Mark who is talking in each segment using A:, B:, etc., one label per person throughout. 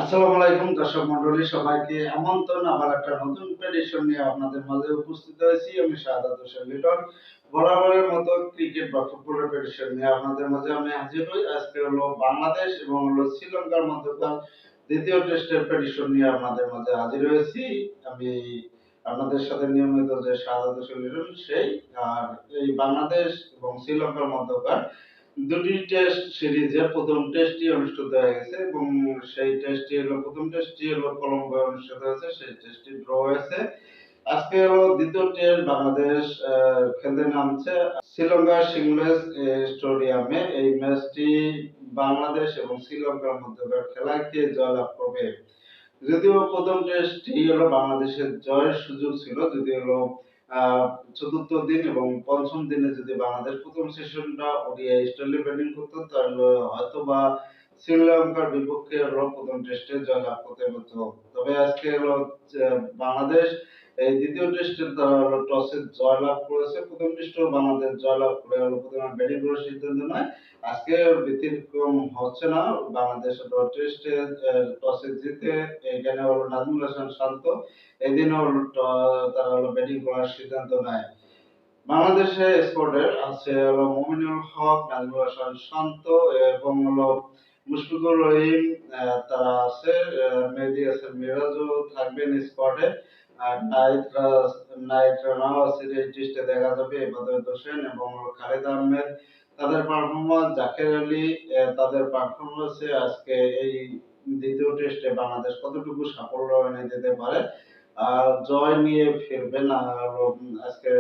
A: আসসালামু আলাইকুম দর্শক মন্ডলী, সবাইকে আমন্ত্রণ। আবার একটা নতুন প্রেডিকশন নিয়ে আপনাদের মাঝে উপস্থিত হয়েছি। আমি শাহাদাত হোসেন লিটন। বরাবরের মতো ক্রিকেট বা ফুটবলের প্রেডিকশন নিয়ে আপনাদের মাঝে আমি হাজির হই। আজকে হলো বাংলাদেশ এবং হলো শ্রীলঙ্কার মধ্যকার দ্বিতীয় টেস্টের প্রেডিকশন নিয়ে আপনাদের মাঝে হাজির হয়েছি। আমি আপনাদের সাথে নিয়মিত যে শাহাদাত হোসেন লিটন সেই। আর এই বাংলাদেশ এবং শ্রীলঙ্কার মধ্যকার দুটি টেস্ট সিরিজের প্রথম টেস্টটি অনুষ্ঠিত হয়ে গেছে এবং সেই টেস্টটি হলো প্রথম টেস্টটি হলো কলম্বোয় অনুষ্ঠিত হয়েছে, সেই টেস্টটি ড্র হয়েছে। আজকে হলো দ্বিতীয় টেস্ট বাংলাদেশ খেলতে নামছে শ্রীলঙ্কার সিংলেস স্টেডিয়ামে। এই ম্যাচটি বাংলাদেশ এবং শ্রীলঙ্কার মধ্যকার খেলায় কে জয়লাভ করবে। যদিও প্রথম টেস্টটি হলো বাংলাদেশের জয়ের সুযোগ ছিল, যদি হলো চতুর্থ দিন এবং পঞ্চম দিনে যদি বাংলাদেশ প্রথম সেশনটা ওডিআই স্টাইলে ব্যাটিং করতো তাহলে হয়তো বা শ্রীলঙ্কার বিপক্ষে হলো প্রথম টেস্টে জয়লাভ করতে পারতো। তবে আজকে হলো বাংলাদেশ এই দ্বিতীয় টেস্টে তারা হলো টসে জয়লাভ করেছে। প্রথম টেস্টেও বাংলাদেশ জয়লাভ করে হলো প্রথমে ব্যাটিং করার সিদ্ধান্ত নেয়। আজকে ব্যতিক্রম হচ্ছে না। বাংলাদেশ টেস্টে টসে জিতে এখানে হলো নাজমুল হাসান শান্ত এদিন হলো তারা হলো ব্যাটিং করার সিদ্ধান্ত নেয়। বাংলাদেশে স্কোয়াডের আছে হলো মুমিনুল হক, নাজমুল হাসান শান্ত এবং হলো মুশফিকুর রহিম। তারা আছে, মেহেদী হাসান মিরাজও থাকবেন স্কোয়াডে। আর নাইট রানাও আছে এই টেস্টে দেখা যাবে, ইবাদত হোসেন এবং খালেদ আহমেদ। তাদের পারফরমেন্স, জাকের আলী, তাদের পারফরমেন্সে আজকে এই দ্বিতীয় টেস্টে বাংলাদেশ কতটুকু সাফল্য এনে দিতে পারে, জয় নিয়ে ফিরবেন। আর আজকে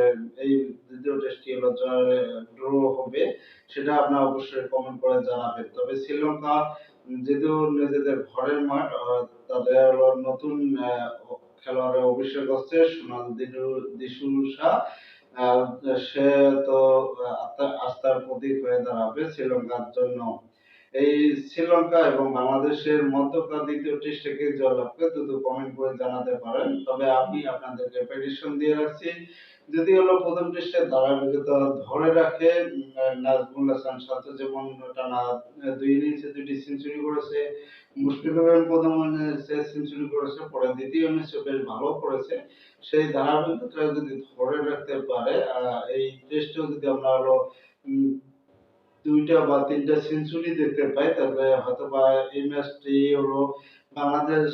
A: এই দ্বিতীয় টেস্টটি হলো জয় ড্র হবে, সেটা আপনারা অবশ্যই কমেন্ট করে জানাবেন। তবে শ্রীলঙ্কা যেহেতু নিজেদের ঘরের মাঠ, তাদের হলো নতুন খেলোয়াড়ের অভিষেক হচ্ছে সোনাল দিসুসা। আহ, সে তো আস্থার প্রতীক হয়ে দাঁড়াবে শ্রীলঙ্কার জন্য। এই শ্রীলঙ্কা এবং বাংলাদেশের মধ্যকার দ্বিতীয় টেস্টে কে জয়লাভ করে দ্রুত কমেন্ট করে জানাতে পারেন। তবে আমি আপনাদেরকে প্রেডিকশন দিয়ে রাখছি, যদি হলো প্রথম টেস্টে ধারাবাহিকতা ধরে রাখে নাজমুল হাসান শান্ত যেমন টানা দুই ইনিংসে দুটি সেঞ্চুরি করেছে, মুশফিকুর রহিম প্রথম ইনিংসে সেঞ্চুরি করেছে, পরে দ্বিতীয় ইনিংসে বেশ ভালো করেছে। সেই ধারাবাহিকতা যদি ধরে রাখতে পারে, এই টেস্টেও যদি আমরা হলো দুইটা বা তিনটা সেঞ্চুরি দেখতে পাই, তবে হয়তোবা এই ম্যাচটি হলো বাংলাদেশ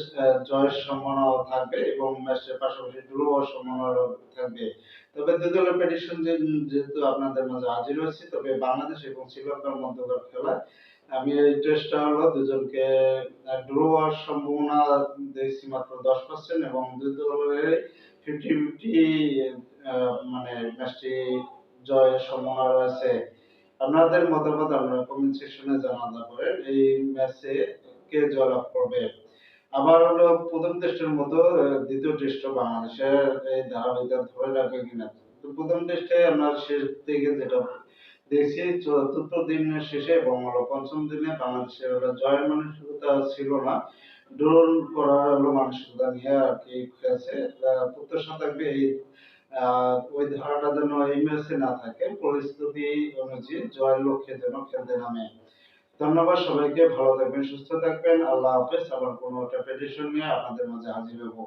A: জয়ের সম্ভাবনাও থাকবে এবং ম্যাচের পাশাপাশি ড্র হওয়ার সম্ভাবনাও থাকবে। তবে দুই দলের প্রেডিকশন যেহেতু আপনাদের মাঝে হাজির হয়েছি, তবে বাংলাদেশ এবং শ্রীলঙ্কার মধ্যকার খেলা আমি এই টেস্টটা হলো দুজনকে ড্র হওয়ার সম্ভাবনা দেখছি মাত্র 10% এবং দুই দলের 50-50 মানে ম্যাচটি জয়ের সম্ভাবনা রয়েছে। আপনাদের মতামত আপনারা কমেন্ট সেকশনে জানাতে পারেন এই ম্যাচে কে জয়লাভ করবে। আবার হলো প্রথম টেস্টের মতো দ্বিতীয় টেস্টও বাংলাদেশের এই ধারাবাহিকতা ধরে রাখবে কিনা। তো প্রথম টেস্টে আমরা শেষ দিকে যেটা দেখছি, চতুর্থ দিনের শেষে এবং হলো পঞ্চম দিনে বাংলাদেশের হলো জয়ের মানসিকতা ছিল না, ড্রোন করার হলো মানসিকতা নিয়ে আর কি খেলছে। প্রত্যাশা থাকবে এই ওই ধারাটা যেন এই ম্যাচে না থাকে, পরিস্থিতি অনুযায়ী জয়ের লক্ষ্যে যেন খেলতে নামে। ধন্যবাদ সবাইকে, ভালো থাকবেন, সুস্থ থাকবেন, আল্লাহ হাফেজ। আবার কোনো একটা প্রেডিকশন নিয়ে আপনাদের মাঝে হাজির হবো।